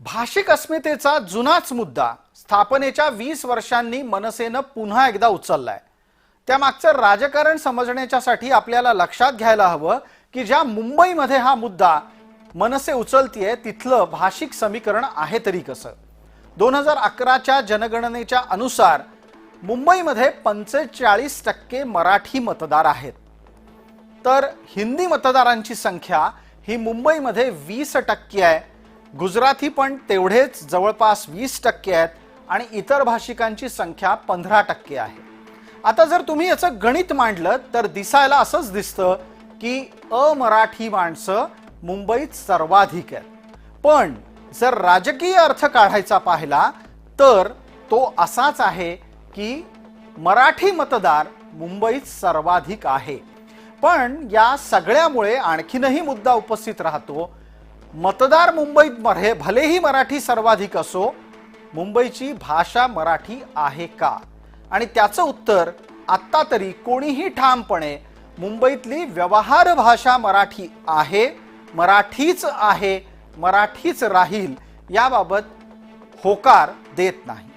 भाषिक अस्मितेचा जुनाच मुद्दा स्थापनेच्या 20 वर्षांनी मनसेनं पुन्हा एकदा उचललाय। त्यामागचं राजकारण समजण्यासाठी आपल्याला लक्षात घ्यायला हवं की ज्या मुंबईमध्ये हा मुद्दा मनसे उचलतीये तिथलं भाषिक समीकरण आहे तरी कसं। 2011च्या जनगणनेच्या अनुसार मुंबईमध्ये 45% मराठी मतदार आहेत, तर हिंदी मतदारांची संख्या ही मुंबईमध्ये 20% आहे। गुजराती पण तेवढेच जवळपास 20% आहेत आणि इतर भाषिकांची संख्या 15% आहे। आता जर तुम्ही याचं गणित मांडलं तर दिसायला असंच दिसतं की अमराठी माणसं मुंबईत सर्वाधिक आहेत, पण जर राजकीय अर्थ काढायचा पाहिला तर तो असाच आहे की मराठी मतदार मुंबईत सर्वाधिक आहे। पण या सगळ्यामुळे आणखीनही मुद्दा उपस्थित राहतो, मतदार मुंबईत भलेही मराठी सर्वाधिक असो, मुंबईची भाषा मराठी आहे का? आणि त्याचं उत्तर आत्ता तरी कोणीही ठामपणे मुंबईतली व्यवहार भाषा मराठी आहे, मराठीच आहे, मराठीच राहील याबाबत होकार देत नाही।